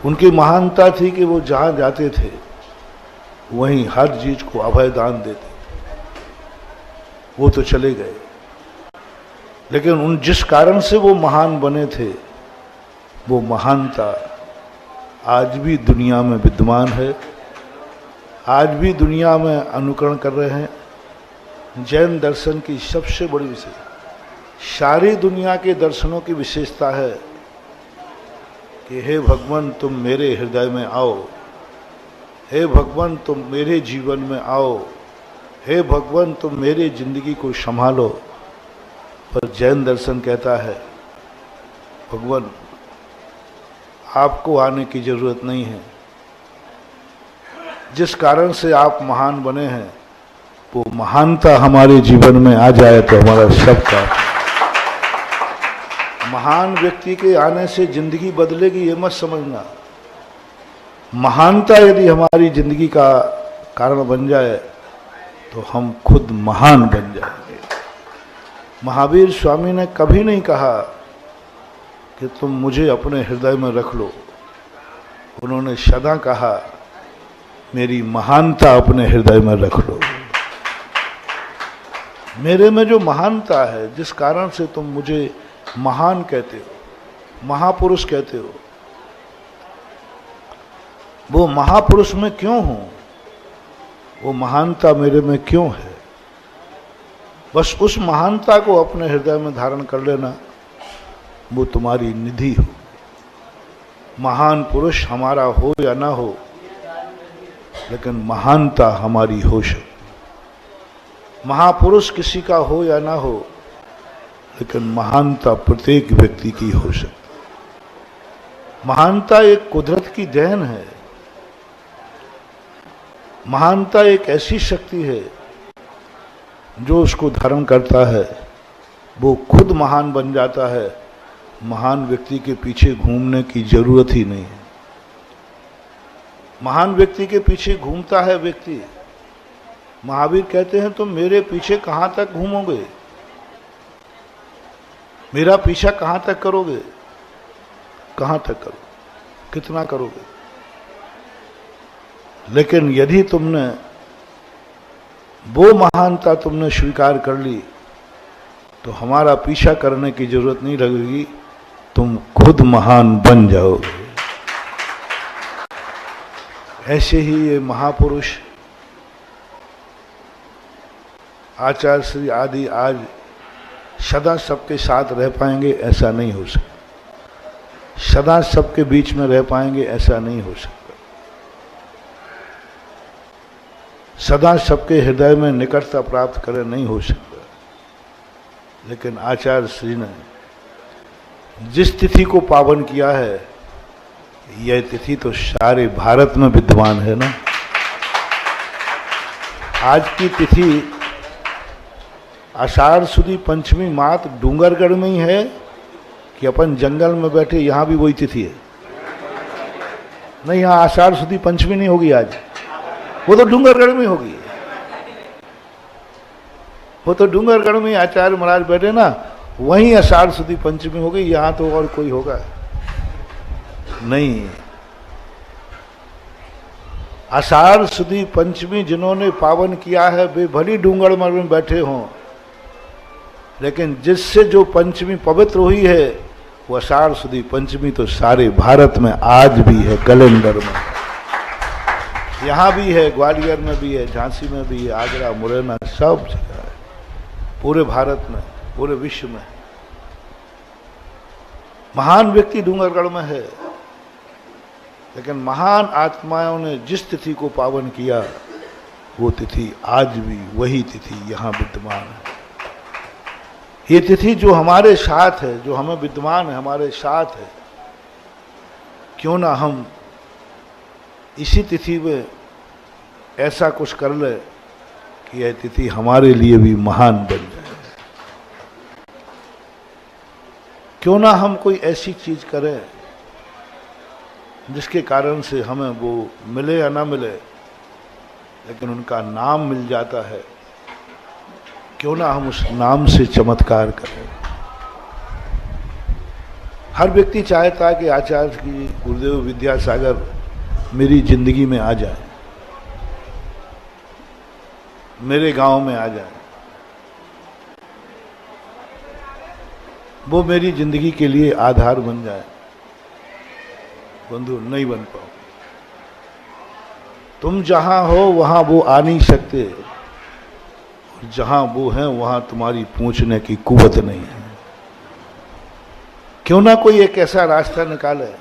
A: उनकी महानता थी कि वो जहाँ जाते थे वहीं हर चीज को अभय दान देते। वो तो चले गए, लेकिन उन जिस कारण से वो महान बने थे, वो महानता आज भी दुनिया में विद्यमान है, आज भी दुनिया में अनुकरण कर रहे हैं। जैन दर्शन की सबसे बड़ी विशेषता, सारी दुनिया के दर्शनों की विशेषता है कि हे भगवान तुम मेरे हृदय में आओ, हे भगवान तुम मेरे जीवन में आओ, हे भगवान तुम मेरी जिंदगी को संभालो। पर जैन दर्शन कहता है भगवान आपको आने की जरूरत नहीं है, जिस कारण से आप महान बने हैं वो महानता हमारे जीवन में आ जाए तो हमारा सब काम। महान व्यक्ति के आने से जिंदगी बदलेगी ये मत समझना। महानता यदि हमारी जिंदगी का कारण बन जाए तो हम खुद महान बन जाएंगे। महावीर स्वामी ने कभी नहीं कहा कि तुम मुझे अपने हृदय में रख लो। उन्होंने सदा कहा मेरी महानता अपने हृदय में रख लो। मेरे में जो महानता है, जिस कारण से तुम मुझे महान कहते हो, महापुरुष कहते हो, वो महापुरुष में क्यों हूं, वो महानता मेरे में क्यों है। बस उस महानता को अपने हृदय में धारण कर लेना, वो तुम्हारी निधि हो। महान पुरुष हमारा हो या ना हो, लेकिन महानता हमारी हो सकती। महापुरुष किसी का हो या ना हो, लेकिन महानता प्रत्येक व्यक्ति की हो सकती। महानता एक कुदरत की देन है। महानता एक ऐसी शक्ति है जो उसको धारण करता है वो खुद महान बन जाता है। महान व्यक्ति के पीछे घूमने की जरूरत ही नहीं है। महान व्यक्ति के पीछे घूमता है व्यक्ति। महावीर कहते हैं तुम मेरे पीछे कहां तक घूमोगे, मेरा पीछा कहां तक करोगे, कहां तक करोगे, कितना करोगे। लेकिन यदि तुमने वो महानता तुमने स्वीकार कर ली तो हमारा पीछा करने की जरूरत नहीं लगेगी, तुम खुद महान बन जाओगे। ऐसे ही ये महापुरुष आचार्य श्री आदि आज सदा सबके साथ रह पाएंगे, ऐसा नहीं हो सकता। सदा सबके बीच में रह पाएंगे, ऐसा नहीं हो सकता। सदा सबके हृदय में निकटता प्राप्त करें, नहीं हो सकता। लेकिन आचार्य श्री ने जिस तिथि को पावन किया है, यह तिथि तो सारे भारत में विद्यमान है ना। आज की तिथि आषाढ़ सुदी पंचमी मात डूंगरगढ़ में ही है कि अपन जंगल में बैठे यहां भी वही तिथि है? नहीं, यहां आषाढ़ सुदी पंचमी नहीं होगी आज, वो तो डूंगरगढ़ में होगी। वो तो डूंगरगढ़ में आचार्य महाराज बैठे ना, वहीं आषाढ़ सुदी पंचमी होगी। यहां तो और कोई होगा नहीं। आषाढ़ सुदी पंचमी जिन्होंने पावन किया है वे भली डूंगरमल में बैठे हों, लेकिन जिससे जो पंचमी पवित्र हुई है वो आषाढ़ सुदी पंचमी तो सारे भारत में आज भी है, कैलेंडर में। यहाँ भी है, ग्वालियर में भी है, झांसी में भी है, आगरा, मुरैना, सब जगह है, पूरे भारत में, पूरे विश्व में। महान व्यक्ति डूंगरगढ़ में है, लेकिन महान आत्माओं ने जिस तिथि को पावन किया वो तिथि आज भी वही तिथि यहाँ विद्यमान है। ये तिथि जो हमारे साथ है, जो हमें विद्यमान है, हमारे साथ है, क्यों ना हम इसी तिथि में ऐसा कुछ कर ले कि यह तिथि हमारे लिए भी महान बन जाए। क्यों ना हम कोई ऐसी चीज करें जिसके कारण से हमें वो मिले या ना मिले, लेकिन उनका नाम मिल जाता है। क्यों ना हम उस नाम से चमत्कार करें। हर व्यक्ति चाहता है कि आचार्य की, गुरुदेव विद्यासागर मेरी जिंदगी में आ जाए, मेरे गांव में आ जाए, वो मेरी जिंदगी के लिए आधार बन जाए। बंधु, नहीं बन पाओ। तुम जहां हो वहां वो आ नहीं सकते, और जहां वो हैं वहां तुम्हारी पहुंचने की कुव्वत नहीं है। क्यों ना कोई एक ऐसा रास्ता निकाले,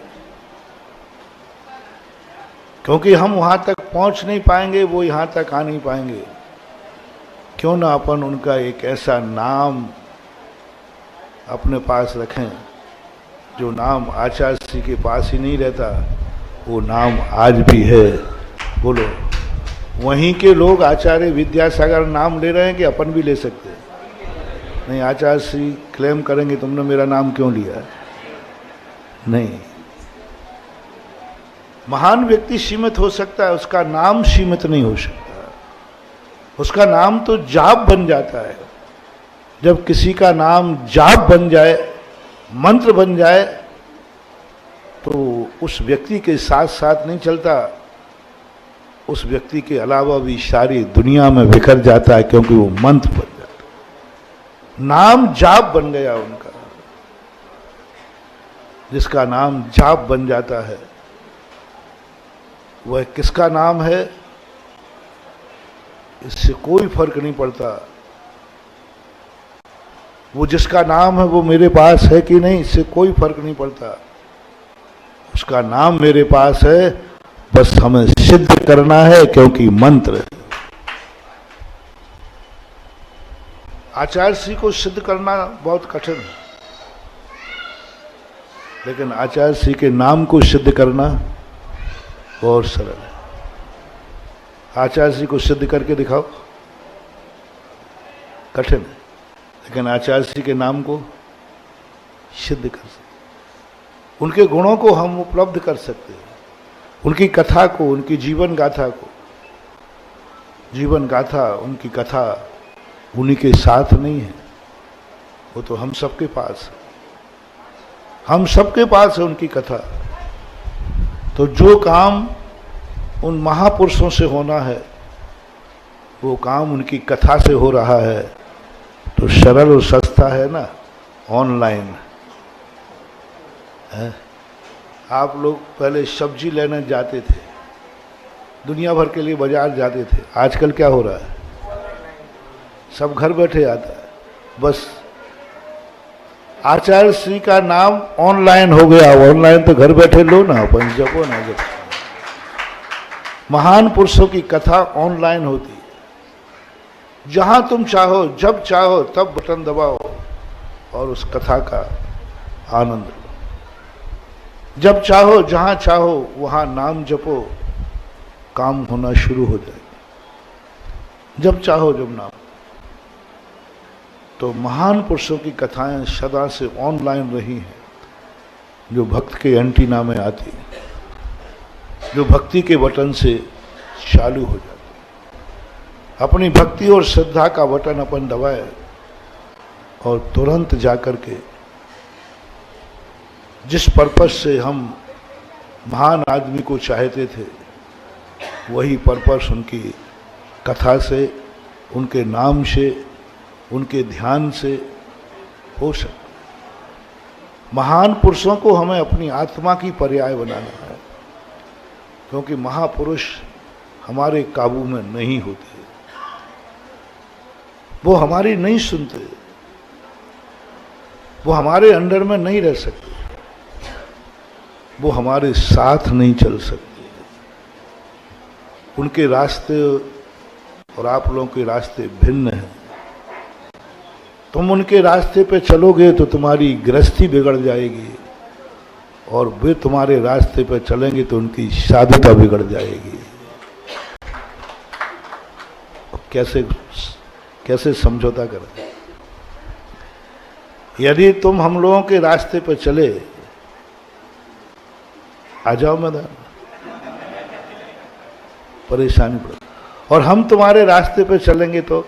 A: क्योंकि हम वहां तक पहुंच नहीं पाएंगे, वो यहां तक आ नहीं पाएंगे। क्यों ना अपन उनका एक ऐसा नाम अपने पास रखें जो नाम आचार्य श्री के पास ही नहीं रहता, वो नाम आज भी है। बोलो, वहीं के लोग आचार्य विद्यासागर नाम ले रहे हैं कि अपन भी ले सकते हैं? नहीं, आचार्य श्री क्लेम करेंगे तुमने मेरा नाम क्यों लिया? नहीं। महान व्यक्ति सीमित हो सकता है, उसका नाम सीमित नहीं हो सकता। उसका नाम तो जाप बन जाता है। जब किसी का नाम जाप बन जाए, मंत्र बन जाए, तो उस व्यक्ति के साथ साथ नहीं चलता, उस व्यक्ति के अलावा भी सारी दुनिया में बिखर जाता है, क्योंकि वो मंत्र बन जाता है। नाम जाप बन गया उनका। जिसका नाम जाप बन जाता है वह किसका नाम है इससे कोई फर्क नहीं पड़ता। वो जिसका नाम है वो मेरे पास है कि नहीं, इससे कोई फर्क नहीं पड़ता। उसका नाम मेरे पास है, बस हमें सिद्ध करना है, क्योंकि मंत्र है। आचार्य श्री को सिद्ध करना बहुत कठिन है, लेकिन आचार्य श्री के नाम को सिद्ध करना बहुत सरल है। आचार्य श्री को सिद्ध करके दिखाओ, कठिन है, लेकिन आचार्य श्री के नाम को सिद्ध कर सकते, उनके गुणों को हम उपलब्ध कर सकते हैं, उनकी कथा को, उनकी जीवन गाथा को। जीवन गाथा, उनकी कथा उन्हीं के साथ नहीं है, वो तो हम सबके पास है। हम सबके पास है उनकी कथा। तो जो काम उन महापुरुषों से होना है, वो काम उनकी कथा से हो रहा है, तो सरल और सस्ता है ना, ऑनलाइन है। आप लोग पहले सब्जी लेने जाते थे, दुनिया भर के लिए बाजार जाते थे। आजकल क्या हो रहा है? सब घर बैठे आता है। बस आचार्य श्री का नाम ऑनलाइन हो गया। ऑनलाइन तो घर बैठे लो ना, अपन जपो ना जपो। महान पुरुषों की कथा ऑनलाइन होती है। जहां तुम चाहो, जब चाहो तब बटन दबाओ और उस कथा का आनंद लो। जब चाहो, जहां चाहो वहां नाम जपो, काम होना शुरू हो जाएगा। जब चाहो, जब नाम। तो महान पुरुषों की कथाएं सदा से ऑनलाइन रही हैं, जो भक्त के एंटीना में आती हैं, जो भक्ति के बटन से चालू हो जाती। अपनी भक्ति और श्रद्धा का बटन अपन दबाए और तुरंत जाकर के जिस पर्पस से हम महान आदमी को चाहते थे, वही पर्पस उनकी कथा से, उनके नाम से, उनके ध्यान से हो सकता। महान पुरुषों को हमें अपनी आत्मा की पर्याय बनाना है, क्योंकि महापुरुष हमारे काबू में नहीं होते, वो हमारी नहीं सुनते, वो हमारे अंडर में नहीं रह सकते, वो हमारे साथ नहीं चल सकते। उनके रास्ते और आप लोगों के रास्ते भिन्न हैं। तुम उनके रास्ते पे चलोगे तो तुम्हारी गृहस्थी बिगड़ जाएगी, और वे तुम्हारे रास्ते पे चलेंगे तो उनकी साधुता बिगड़ जाएगी। कैसे कैसे समझौता करें? यदि तुम हम लोगों के रास्ते पे चले, आ जाओ मैदान, परेशानी पड़े, और हम तुम्हारे रास्ते पे चलेंगे तो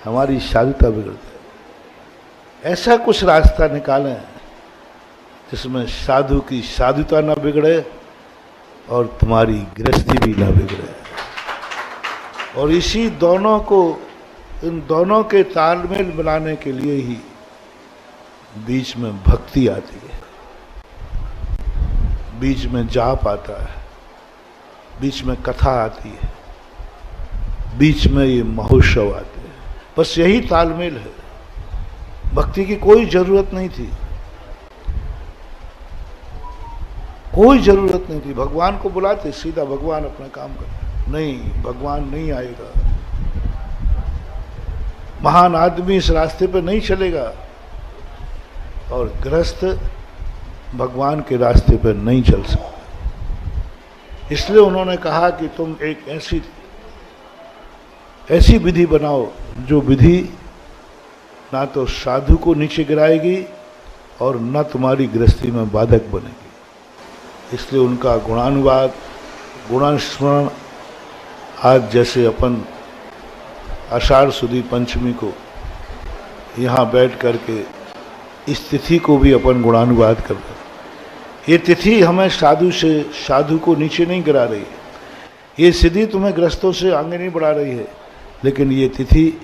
A: हमारी साधुता बिगड़ जाए। ऐसा कुछ रास्ता निकालें जिसमें साधु की साधुता ना बिगड़े और तुम्हारी गृहस्थी भी ना बिगड़े। और इसी दोनों को, इन दोनों के तालमेल बनाने के लिए ही बीच में भक्ति आती है, बीच में जाप आता है, बीच में कथा आती है, बीच में ये महोत्सव आते हैं। बस यही तालमेल है। भक्ति की कोई जरूरत नहीं थी, कोई जरूरत नहीं थी। भगवान को बुलाते सीधा, भगवान अपना काम करते। नहीं, भगवान नहीं आएगा। महान आदमी इस रास्ते पर नहीं चलेगा, और गृहस्थ भगवान के रास्ते पर नहीं चल सकता। इसलिए उन्होंने कहा कि तुम एक ऐसी विधि बनाओ जो विधि ना तो साधु को नीचे गिराएगी और न तुम्हारी गृहस्थी में बाधक बनेगी। इसलिए उनका गुणानुवाद, गुणानुस्मरण, आज जैसे अपन आषाढ़ सुदी पंचमी को यहाँ बैठ करके इस तिथि को भी अपन गुणानुवाद कर रहे हैं। ये तिथि हमें साधु को नीचे नहीं गिरा रही है, ये सिद्धि तुम्हें ग्रस्तों से आगे नहीं बढ़ा रही है, लेकिन ये तिथि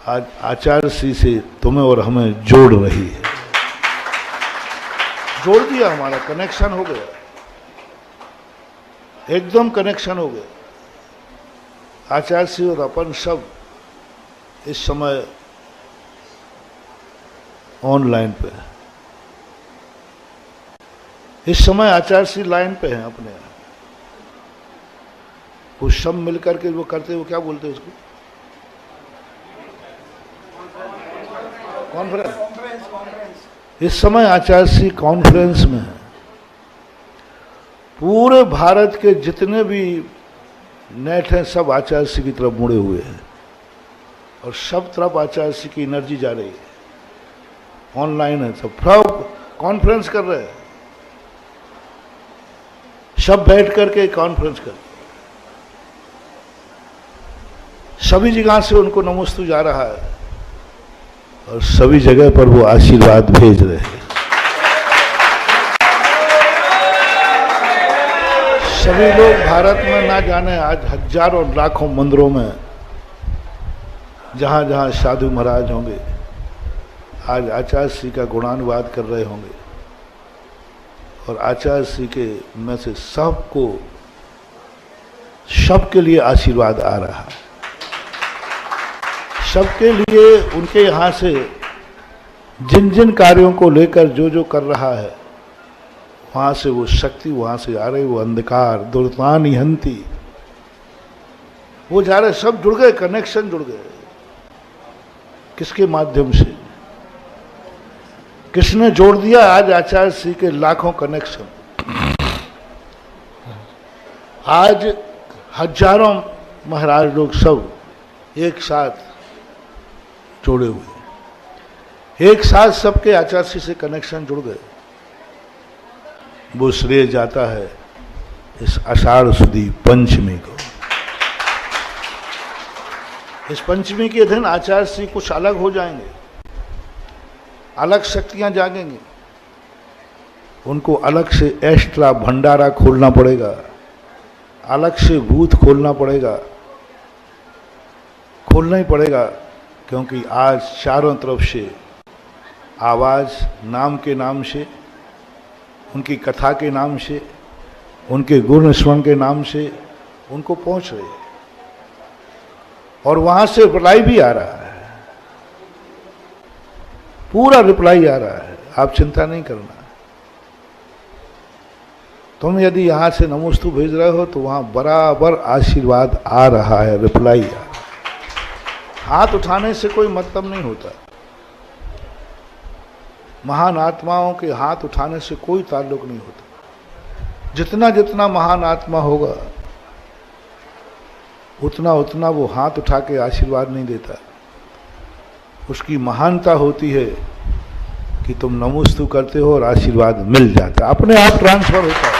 A: आज आचार्य श्री से तुम्हें और हमें जोड़ रही है। जोड़ दिया, हमारा कनेक्शन हो गया, एकदम कनेक्शन हो गया। आचार्य श्री और अपन सब इस समय ऑनलाइन पे है। इस समय आचार्य श्री लाइन पे हैं अपने। वो सब मिलकर के वो करते, वो क्या बोलते हैं उसको, कॉन्फ्रेंस। इस समय आचार्य श्री कॉन्फ्रेंस में है। पूरे भारत के जितने भी नेट हैं सब आचार्य श्री की तरफ मुड़े हुए हैं, और सब तरफ आचार्य श्री की एनर्जी जा रही है। ऑनलाइन है, सब कॉन्फ्रेंस कर रहे हैं, सब बैठ करके कॉन्फ्रेंस कर, सभी जगह से उनको नमोस्तु जा रहा है, और सभी जगह पर वो आशीर्वाद भेज रहे हैं। सभी लोग भारत में ना जाने आज हजारों लाखों मंदिरों में जहाँ जहाँ साधु महाराज होंगे आज आचार्य श्री का गुणानुवाद कर रहे होंगे, और आचार्य श्री के में से सबके लिए आशीर्वाद आ रहा है। सबके लिए उनके यहाँ से जिन जिन कार्यों को लेकर जो कर रहा है, वहाँ से वो शक्ति वहाँ से आ रही, वो अंधकार दुर्तान हंती, वो जा रहे, सब जुड़ गए, कनेक्शन जुड़ गए। किसके माध्यम से? किसने जोड़ दिया? आज आचार्य श्री के लाखों कनेक्शन। आज हजारों महाराज लोग सब एक साथ जोड़े हुए, एक साथ सबके आचार्य श्री से कनेक्शन जुड़ गए। वो श्रेय जाता है इस आषाढ़ सुदी पंचमी को। इस पंचमी के दिन आचार्य श्री कुछ अलग हो जाएंगे, अलग शक्तियां जागेंगी। उनको अलग से एक्स्ट्रा भंडारा खोलना पड़ेगा। अलग से बूथ खोलना ही पड़ेगा, क्योंकि आज चारों तरफ से आवाज़ नाम के नाम से, उनकी कथा के नाम से, उनके गुण स्मरण के नाम से उनको पहुंच रही है। और वहां से रिप्लाई भी आ रहा है, पूरा रिप्लाई आ रहा है, आप चिंता नहीं करना। तुम यदि यहां से नमोस्तु भेज रहे हो तो वहां बराबर आशीर्वाद आ रहा है, रिप्लाई आ रहा है। हाथ उठाने से कोई मतलब नहीं होता, महान आत्माओं के हाथ उठाने से कोई ताल्लुक नहीं होता। जितना जितना महान आत्मा होगा उतना उतना वो हाथ उठा के आशीर्वाद नहीं देता। उसकी महानता होती है कि तुम नमोस्तु करते हो और आशीर्वाद मिल जाता है, अपने आप ट्रांसफर होता है।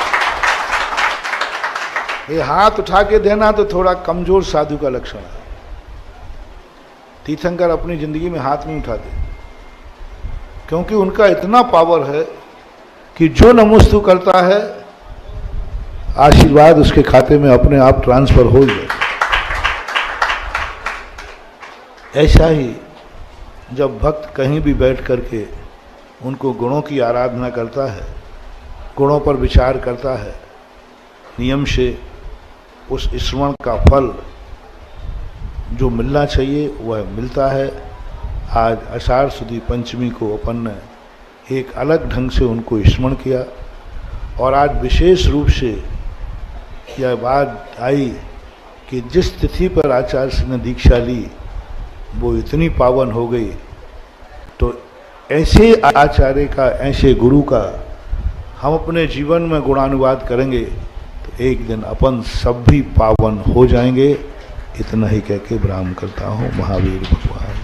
A: ये हाथ उठा के देना तो थोड़ा कमजोर साधु का लक्षण है। तीर्थंकर अपनी जिंदगी में हाथ नहीं उठाते, क्योंकि उनका इतना पावर है कि जो नमोस्तु करता है आशीर्वाद उसके खाते में अपने आप ट्रांसफर हो जाए। ऐसा ही जब भक्त कहीं भी बैठ करके उनको गुणों की आराधना करता है, गुणों पर विचार करता है, नियम से उस स्मरण का फल जो मिलना चाहिए वह मिलता है। आज आषाढ़ सुदी पंचमी को अपन ने एक अलग ढंग से उनको स्मरण किया, और आज विशेष रूप से यह बात आई कि जिस तिथि पर आचार्य सिंह ने दीक्षा ली वो इतनी पावन हो गई। तो ऐसे आचार्य का, ऐसे गुरु का हम अपने जीवन में गुणानुवाद करेंगे तो एक दिन अपन सब भी पावन हो जाएंगे। इतना ही कह के विराम करता हूँ। महावीर भगवान।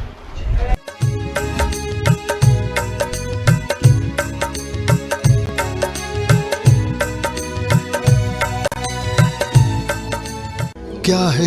B: क्या है